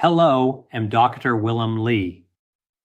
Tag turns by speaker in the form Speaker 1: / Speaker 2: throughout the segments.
Speaker 1: Hello, I'm Dr. Willem Lee.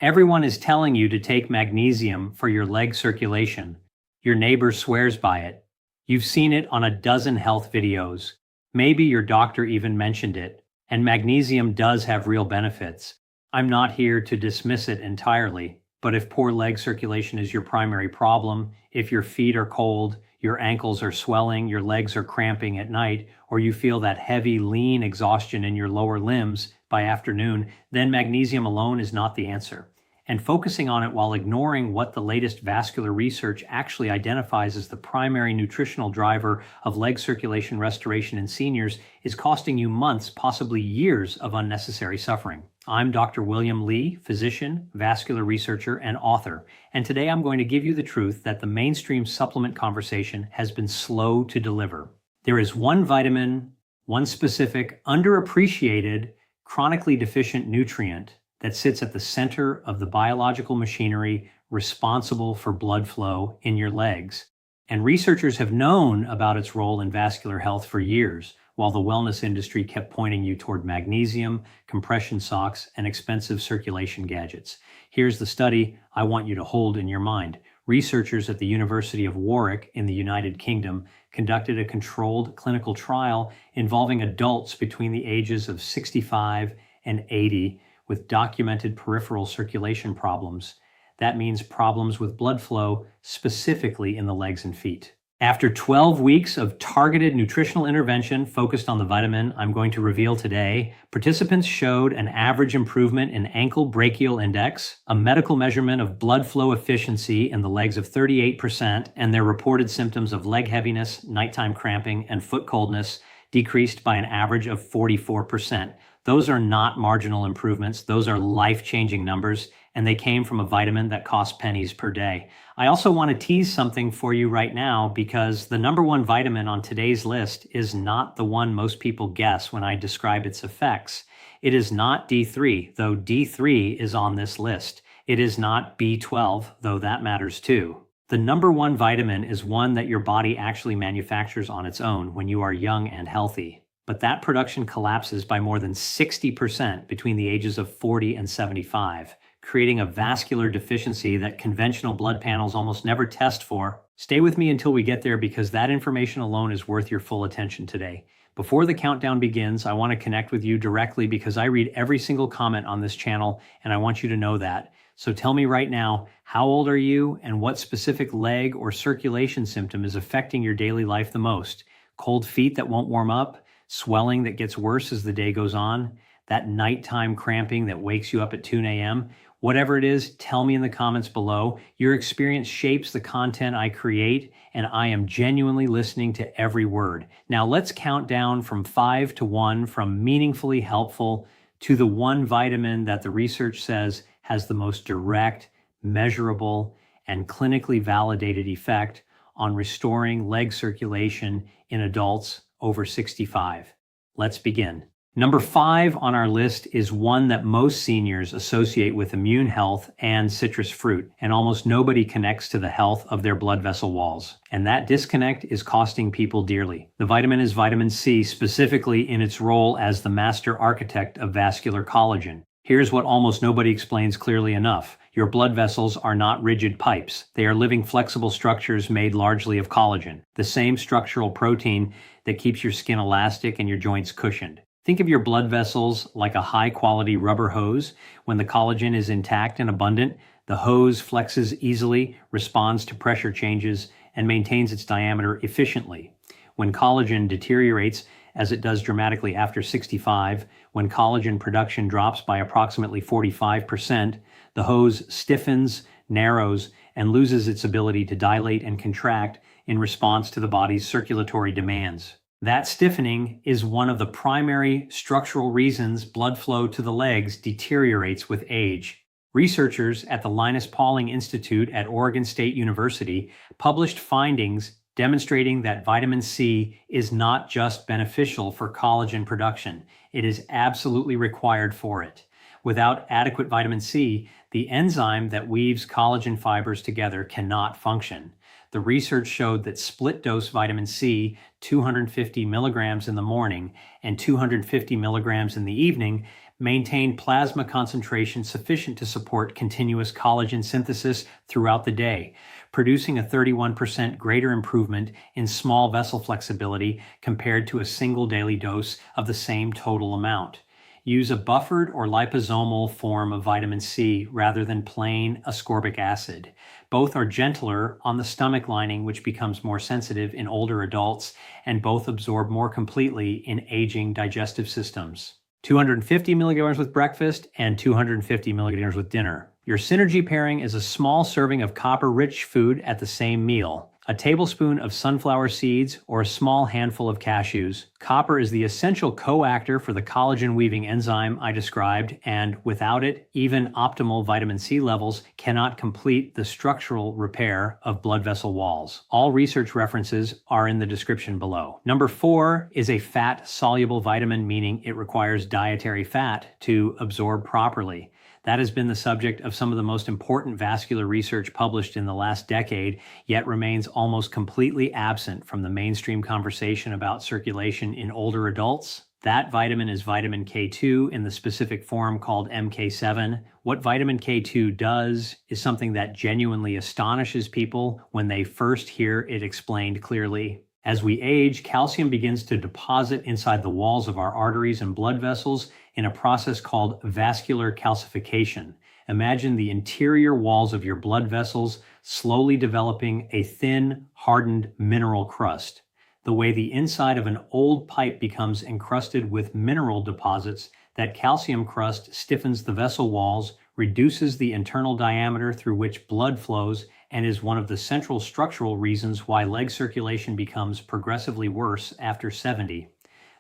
Speaker 1: Everyone is telling you to take magnesium for your leg circulation. Your neighbor swears by it. You've seen it on a dozen health videos. Maybe your doctor even mentioned it. And magnesium does have real benefits. I'm not here to dismiss it entirely, but if poor leg circulation is your primary problem, if your feet are cold, your ankles are swelling, your legs are cramping at night, or you feel that heavy, lean exhaustion in your lower limbs by afternoon, then magnesium alone is not the answer. And focusing on it while ignoring what the latest vascular research actually identifies as the primary nutritional driver of leg circulation restoration in seniors is costing you months, possibly years of unnecessary suffering. I'm Dr. William Lee, physician, vascular researcher, and author, and today I'm going to give you the truth that the mainstream supplement conversation has been slow to deliver. There is one vitamin, one specific, underappreciated, chronically deficient nutrient that sits at the center of the biological machinery responsible for blood flow in your legs. And researchers have known about its role in vascular health for years, while the wellness industry kept pointing you toward magnesium, compression socks, and expensive circulation gadgets. Here's the study I want you to hold in your mind. Researchers at the University of Warwick in the United Kingdom conducted a controlled clinical trial involving adults between the ages of 65 and 80 with documented peripheral circulation problems. That means problems with blood flow, specifically in the legs and feet. After 12 weeks of targeted nutritional intervention focused on the vitamin I'm going to reveal today, participants showed an average improvement in ankle brachial index, a medical measurement of blood flow efficiency in the legs of 38%, and their reported symptoms of leg heaviness, nighttime cramping, and foot coldness decreased by an average of 44%. Those are not marginal improvements. Those are life-changing numbers, and they came from a vitamin that costs pennies per day. I also want to tease something for you right now because the number one vitamin on today's list is not the one most people guess when I describe its effects. It is not D3, though D3 is on this list. It is not B12, though that matters too. The number one vitamin is one that your body actually manufactures on its own when you are young and healthy. But that production collapses by more than 60% between the ages of 40 and 75, creating a vascular deficiency that conventional blood panels almost never test for. Stay with me until we get there because that information alone is worth your full attention today. Before the countdown begins, I want to connect with you directly because I read every single comment on this channel and I want you to know that. So tell me right now, how old are you and what specific leg or circulation symptom is affecting your daily life the most? Cold feet that won't warm up? Swelling that gets worse as the day goes on? That nighttime cramping that wakes you up at 2 a.m.? Whatever it is, tell me in the comments below. Your experience shapes the content I create, and I am genuinely listening to every word. Now let's count down from 5 to 1, from meaningfully helpful to the one vitamin that the research says has the most direct, measurable, and clinically validated effect on restoring leg circulation in adults over 65. Let's begin. Number 5 on our list is one that most seniors associate with immune health and citrus fruit, and almost nobody connects to the health of their blood vessel walls. And that disconnect is costing people dearly. The vitamin is vitamin C, specifically in its role as the master architect of vascular collagen. Here's what almost nobody explains clearly enough. Your blood vessels are not rigid pipes. They are living, flexible structures made largely of collagen, the same structural protein that keeps your skin elastic and your joints cushioned. Think of your blood vessels like a high-quality rubber hose. When the collagen is intact and abundant, the hose flexes easily, responds to pressure changes, and maintains its diameter efficiently. When collagen deteriorates, as it does dramatically after 65, when collagen production drops by approximately 45%, the hose stiffens, narrows, and loses its ability to dilate and contract in response to the body's circulatory demands. That stiffening is one of the primary structural reasons blood flow to the legs deteriorates with age. Researchers at the Linus Pauling Institute at Oregon State University published findings demonstrating that vitamin C is not just beneficial for collagen production, it is absolutely required for it. Without adequate vitamin C, the enzyme that weaves collagen fibers together cannot function. The research showed that split-dose vitamin C, 250 milligrams in the morning and 250 milligrams in the evening, Maintain plasma concentration sufficient to support continuous collagen synthesis throughout the day, producing a 31% greater improvement in small vessel flexibility compared to a single daily dose of the same total amount. Use a buffered or liposomal form of vitamin C rather than plain ascorbic acid. Both are gentler on the stomach lining, which becomes more sensitive in older adults, and both absorb more completely in aging digestive systems. 250 milligrams with breakfast and 250 milligrams with dinner. Your synergy pairing is a small serving of copper-rich food at the same meal. A tablespoon of sunflower seeds or a small handful of cashews. Copper is the essential coactor for the collagen-weaving enzyme I described, and without it, even optimal vitamin C levels cannot complete the structural repair of blood vessel walls. All research references are in the description below. Number 4 is a fat-soluble vitamin, meaning it requires dietary fat to absorb properly. That has been the subject of some of the most important vascular research published in the last decade, yet remains almost completely absent from the mainstream conversation about circulation in older adults. That vitamin is vitamin K2 in the specific form called MK7. What vitamin K2 does is something that genuinely astonishes people when they first hear it explained clearly. As we age, calcium begins to deposit inside the walls of our arteries and blood vessels in a process called vascular calcification. Imagine the interior walls of your blood vessels slowly developing a thin, hardened mineral crust. The way the inside of an old pipe becomes encrusted with mineral deposits, that calcium crust stiffens the vessel walls, reduces the internal diameter through which blood flows, and is one of the central structural reasons why leg circulation becomes progressively worse after 70.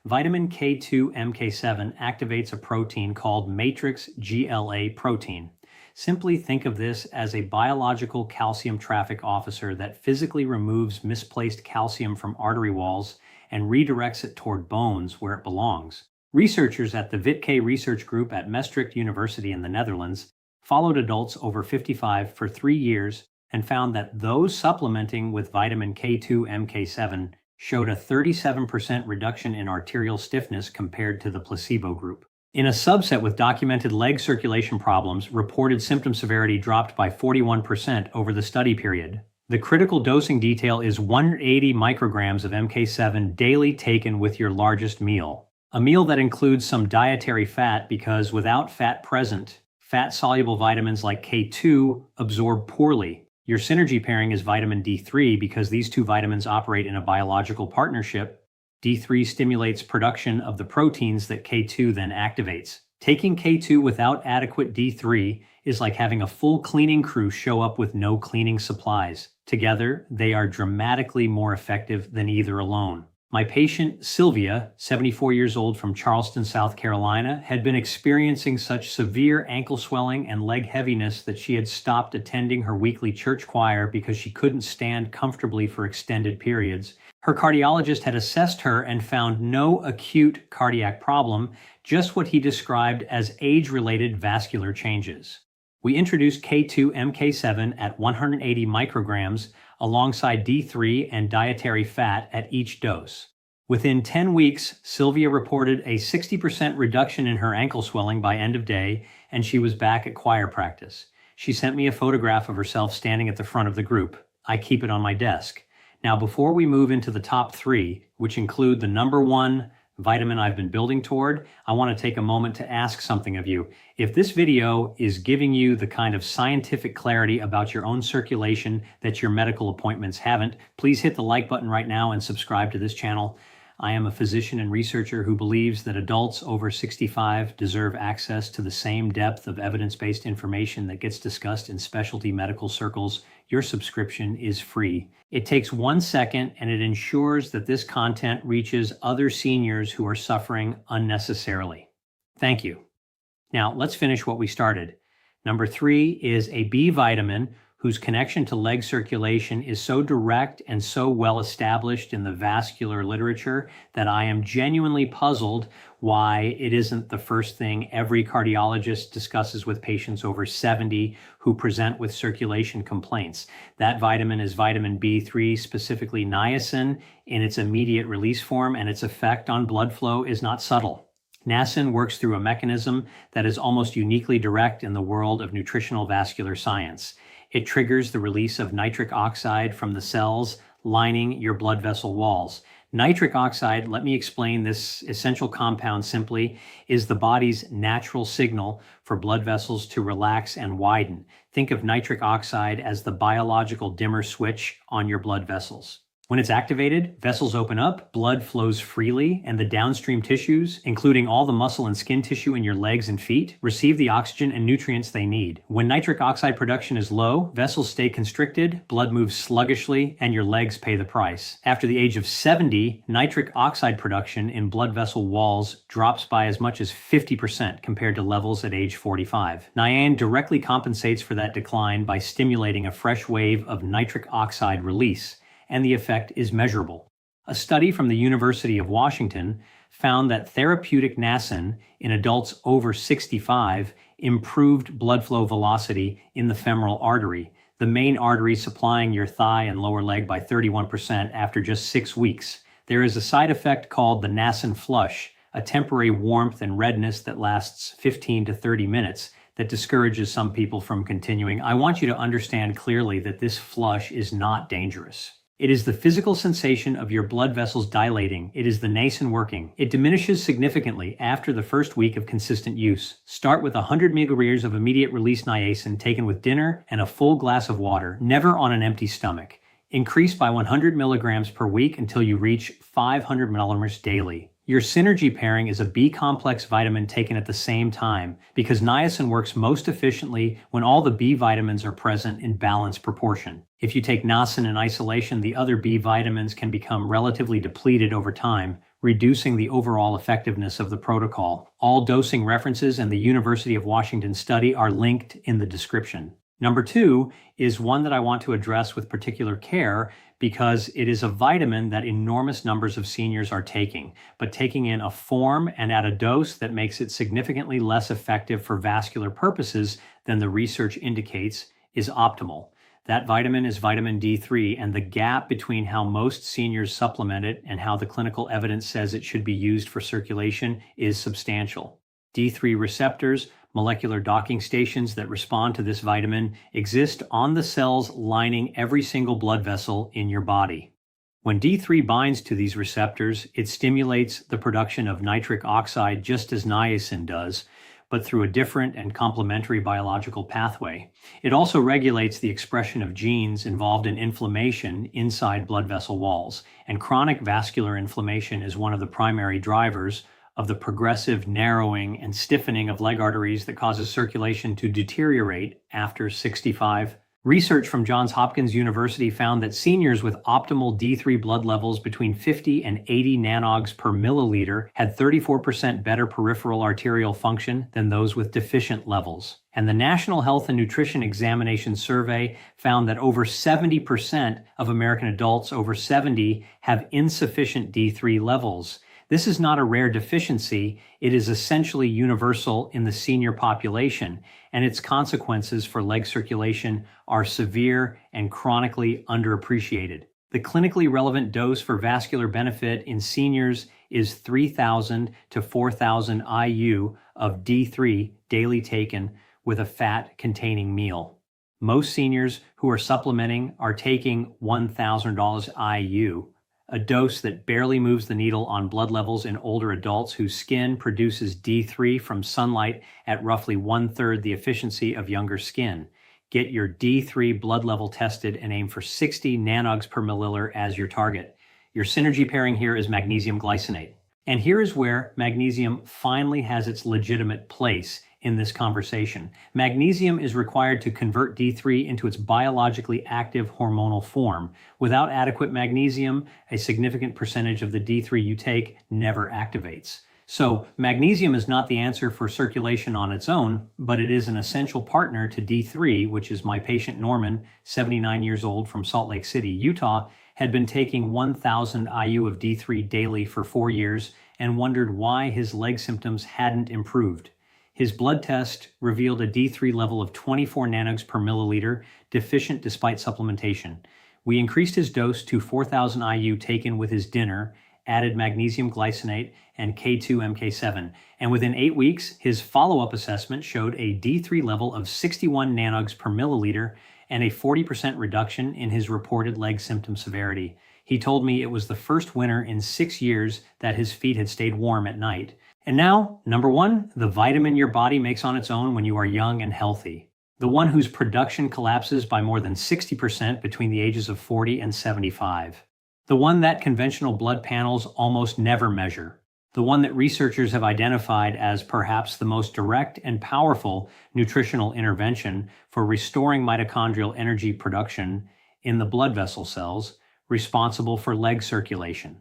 Speaker 1: Vitamin K2 MK7 activates a protein called matrix GLA protein. Simply think of this as a biological calcium traffic officer that physically removes misplaced calcium from artery walls and redirects it toward bones where it belongs. Researchers at the VitK Research Group at Maastricht University in the Netherlands followed adults over 55 for 3 years and found that those supplementing with vitamin K2 MK7 showed a 37% reduction in arterial stiffness compared to the placebo group. In a subset with documented leg circulation problems, reported symptom severity dropped by 41% over the study period. The critical dosing detail is 180 micrograms of MK7 daily taken with your largest meal. A meal that includes some dietary fat because without fat present, fat-soluble vitamins like K2 absorb poorly. Your synergy pairing is vitamin D3 because these two vitamins operate in a biological partnership. D3 stimulates production of the proteins that K2 then activates. Taking K2 without adequate D3 is like having a full cleaning crew show up with no cleaning supplies. Together, they are dramatically more effective than either alone. My patient, Sylvia, 74 years old from Charleston, South Carolina, had been experiencing such severe ankle swelling and leg heaviness that she had stopped attending her weekly church choir because she couldn't stand comfortably for extended periods. Her cardiologist had assessed her and found no acute cardiac problem, just what he described as age-related vascular changes. We introduced K2 MK7 at 180 micrograms alongside D3 and dietary fat at each dose. Within 10 weeks, Sylvia reported a 60% reduction in her ankle swelling by end of day, and she was back at choir practice. She sent me a photograph of herself standing at the front of the group. I keep it on my desk. Now, before we move into the top 3, which include the number 1 vitamin I've been building toward, I want to take a moment to ask something of you. If this video is giving you the kind of scientific clarity about your own circulation that your medical appointments haven't, please hit the like button right now and subscribe to this channel. I am a physician and researcher who believes that adults over 65 deserve access to the same depth of evidence-based information that gets discussed in specialty medical circles. Your subscription is free. It takes 1 second and it ensures that this content reaches other seniors who are suffering unnecessarily. Thank you. Now, let's finish what we started. Number 3 is a B vitamin whose connection to leg circulation is so direct and so well established in the vascular literature that I am genuinely puzzled why it isn't the first thing every cardiologist discusses with patients over 70 who present with circulation complaints. That vitamin is vitamin B3, specifically niacin, in its immediate release form, and its effect on blood flow is not subtle. Niacin works through a mechanism that is almost uniquely direct in the world of nutritional vascular science. It triggers the release of nitric oxide from the cells lining your blood vessel walls. Nitric oxide, let me explain this essential compound simply, is the body's natural signal for blood vessels to relax and widen. Think of nitric oxide as the biological dimmer switch on your blood vessels. When it's activated, vessels open up, blood flows freely, and the downstream tissues, including all the muscle and skin tissue in your legs and feet, receive the oxygen and nutrients they need. When nitric oxide production is low, vessels stay constricted, blood moves sluggishly, and your legs pay the price. After the age of 70, nitric oxide production in blood vessel walls drops by as much as 50% compared to levels at age 45. Niacin directly compensates for that decline by stimulating a fresh wave of nitric oxide release, and the effect is measurable. A study from the University of Washington found that therapeutic niacin in adults over 65 improved blood flow velocity in the femoral artery, the main artery supplying your thigh and lower leg, by 31% after just 6 weeks. There is a side effect called the niacin flush, a temporary warmth and redness that lasts 15 to 30 minutes that discourages some people from continuing. I want you to understand clearly that this flush is not dangerous. It is the physical sensation of your blood vessels dilating. It is the niacin working. It diminishes significantly after the first week of consistent use. Start with 100 milliliters of immediate release niacin taken with dinner and a full glass of water, never on an empty stomach. Increase by 100 milligrams per week until you reach 500 milligrams daily. Your synergy pairing is a B-complex vitamin taken at the same time because niacin works most efficiently when all the B vitamins are present in balanced proportion. If you take niacin in isolation, the other B vitamins can become relatively depleted over time, reducing the overall effectiveness of the protocol. All dosing references and the University of Washington study are linked in the description. Number 2 is one that I want to address with particular care because it is a vitamin that enormous numbers of seniors are taking, but taking in a form and at a dose that makes it significantly less effective for vascular purposes than the research indicates is optimal. That vitamin is vitamin D3, and the gap between how most seniors supplement it and how the clinical evidence says it should be used for circulation is substantial. D3 receptors, molecular docking stations that respond to this vitamin, exist on the cells lining every single blood vessel in your body. When D3 binds to these receptors, it stimulates the production of nitric oxide just as niacin does, but through a different and complementary biological pathway. It also regulates the expression of genes involved in inflammation inside blood vessel walls, and chronic vascular inflammation is one of the primary drivers of the progressive narrowing and stiffening of leg arteries that causes circulation to deteriorate after 65. Research from Johns Hopkins University found that seniors with optimal D3 blood levels between 50 and 80 nanogs per milliliter had 34% better peripheral arterial function than those with deficient levels. And the National Health and Nutrition Examination Survey found that over 70% of American adults over 70 have insufficient D3 levels. This is not a rare deficiency. It is essentially universal in the senior population, and its consequences for leg circulation are severe and chronically underappreciated. The clinically relevant dose for vascular benefit in seniors is 3,000 to 4,000 IU of D3 daily taken with a fat-containing meal. Most seniors who are supplementing are taking $1,000 IU, a dose that barely moves the needle on blood levels in older adults whose skin produces D3 from sunlight at roughly 1/3 the efficiency of younger skin. Get your D3 blood level tested and aim for 60 nanogs per milliliter as your target. Your synergy pairing here is magnesium glycinate. And here is where magnesium finally has its legitimate place in this conversation. Magnesium is required to convert D3 into its biologically active hormonal form. Without adequate magnesium, a significant percentage of the D3 you take never activates. So magnesium is not the answer for circulation on its own, but it is an essential partner to D3, which is my patient Norman, 79 years old from Salt Lake City, Utah, had been taking 1,000 IU of D3 daily for 4 years and wondered why his leg symptoms hadn't improved. His blood test revealed a D3 level of 24 nanogs per milliliter, deficient despite supplementation. We increased his dose to 4,000 IU taken with his dinner added magnesium glycinate and K2-MK7, and within 8 weeks, his follow-up assessment showed a D3 level of 61 nanogs per milliliter and a 40% reduction in his reported leg symptom severity. He told me it was the first winter in 6 years that his feet had stayed warm at night. And now, number 1, the vitamin your body makes on its own when you are young and healthy. The one whose production collapses by more than 60% between the ages of 40 and 75. The one that conventional blood panels almost never measure. The one that researchers have identified as perhaps the most direct and powerful nutritional intervention for restoring mitochondrial energy production in the blood vessel cells responsible for leg circulation.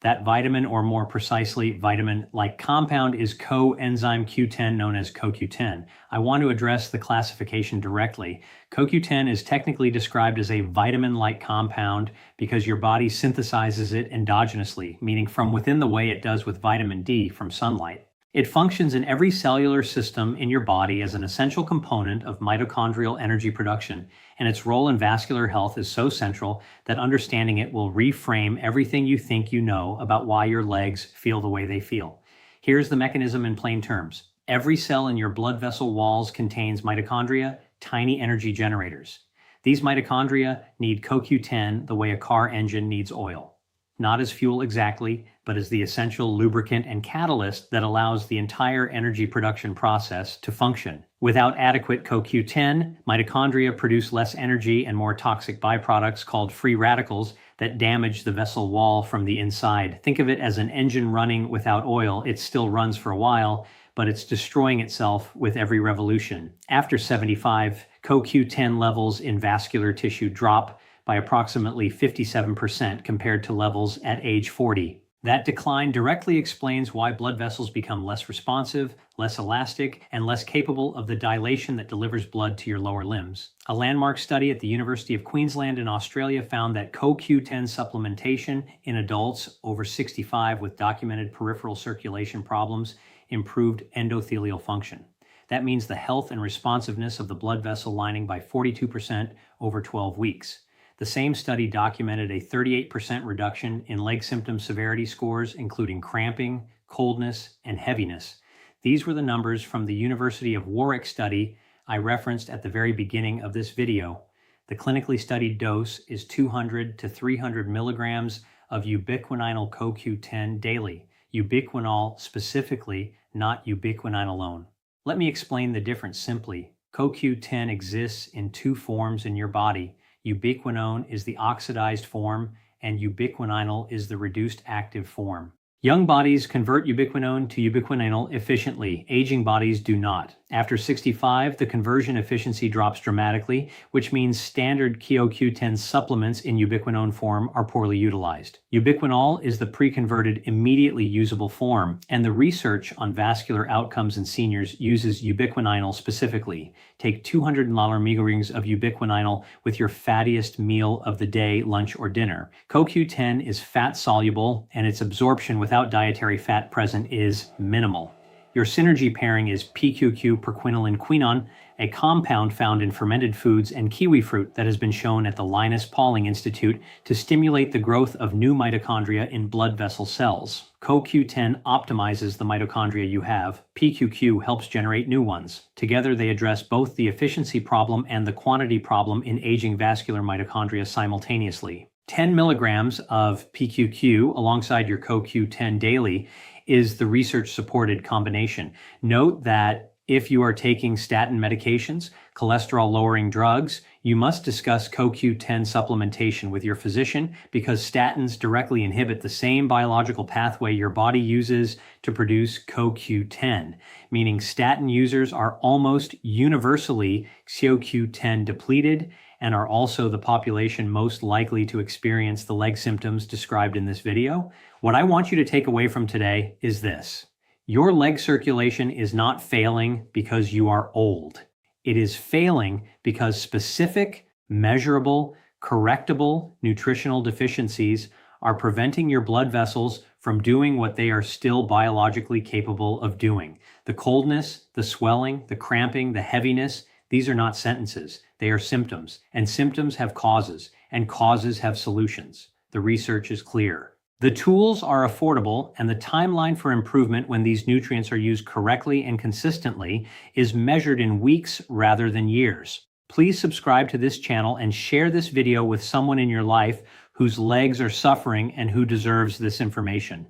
Speaker 1: That vitamin, or more precisely, vitamin-like compound, is coenzyme Q10, known as CoQ10. I want to address the classification directly. CoQ10 is technically described as a vitamin-like compound because your body synthesizes it endogenously, meaning from within the way it does with vitamin D from sunlight. It functions in every cellular system in your body as an essential component of mitochondrial energy production, and its role in vascular health is so central that understanding it will reframe everything you think you know about why your legs feel the way they feel. Here's the mechanism in plain terms. Every cell in your blood vessel walls contains mitochondria, tiny energy generators. These mitochondria need CoQ10 the way a car engine needs oil. Not as fuel exactly, but as the essential lubricant and catalyst that allows the entire energy production process to function. Without adequate CoQ10, mitochondria produce less energy and more toxic byproducts called free radicals that damage the vessel wall from the inside. Think of it as an engine running without oil. It still runs for a while, but it's destroying itself with every revolution. After 75, CoQ10 levels in vascular tissue drop by approximately 57% compared to levels at age 40. That decline directly explains why blood vessels become less responsive, less elastic, and less capable of the dilation that delivers blood to your lower limbs. A landmark study at the University of Queensland in Australia found that CoQ10 supplementation in adults over 65 with documented peripheral circulation problems improved endothelial function. That means the health and responsiveness of the blood vessel lining by 42% over 12 weeks. The same study documented a 38% reduction in leg symptom severity scores, including cramping, coldness, and heaviness. These were the numbers from the University of Warwick study I referenced at the very beginning of this video. The clinically studied dose is 200 to 300 milligrams of ubiquinol CoQ10 daily. Ubiquinol specifically, not ubiquinone alone. Let me explain the difference simply. CoQ10 exists in 2 forms in your body. Ubiquinone is the oxidized form, and ubiquinol is the reduced active form. Young bodies convert ubiquinone to ubiquinol efficiently. Aging bodies do not. After 65, the conversion efficiency drops dramatically, which means standard CoQ10 supplements in ubiquinone form are poorly utilized. Ubiquinol is the pre-converted, immediately usable form, and the research on vascular outcomes in seniors uses ubiquinol specifically. Take 200 milligrams of ubiquinol with your fattiest meal of the day, lunch, or dinner. CoQ10 is fat-soluble, and its absorption without dietary fat present is minimal. Your synergy pairing is PQQ-perquinolin-quinone, a compound found in fermented foods and kiwi fruit that has been shown at the Linus Pauling Institute to stimulate the growth of new mitochondria in blood vessel cells. CoQ10 optimizes the mitochondria you have. PQQ helps generate new ones. Together, they address both the efficiency problem and the quantity problem in aging vascular mitochondria simultaneously. 10 milligrams of PQQ alongside your CoQ10 daily is the research-supported combination. Note that if you are taking statin medications, cholesterol-lowering drugs, you must discuss CoQ10 supplementation with your physician because statins directly inhibit the same biological pathway your body uses to produce CoQ10, meaning statin users are almost universally CoQ10 depleted and are also the population most likely to experience the leg symptoms described in this video. What I want you to take away from today is this. Your leg circulation is not failing because you are old. It is failing because specific, measurable, correctable nutritional deficiencies are preventing your blood vessels from doing what they are still biologically capable of doing. The coldness, the swelling, the cramping, the heaviness, these are not sentences. They are symptoms, and symptoms have causes, and causes have solutions. The research is clear. The tools are affordable, and the timeline for improvement when these nutrients are used correctly and consistently is measured in weeks rather than years. Please subscribe to this channel and share this video with someone in your life whose legs are suffering and who deserves this information.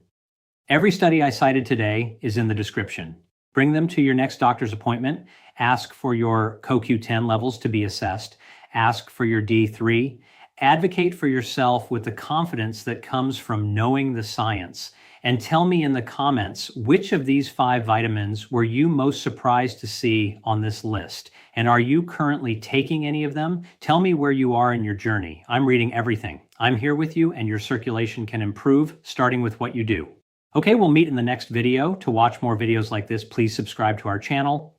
Speaker 1: Every study I cited today is in the description. Bring them to your next doctor's appointment. Ask for your CoQ10 levels to be assessed. Ask for your D3. Advocate for yourself with the confidence that comes from knowing the science. And tell me in the comments, which of these 5 vitamins were you most surprised to see on this list? And are you currently taking any of them? Tell me where you are in your journey. I'm reading everything. I'm here with you, and your circulation can improve, starting with what you do. Okay, we'll meet in the next video. To watch more videos like this, please subscribe to our channel.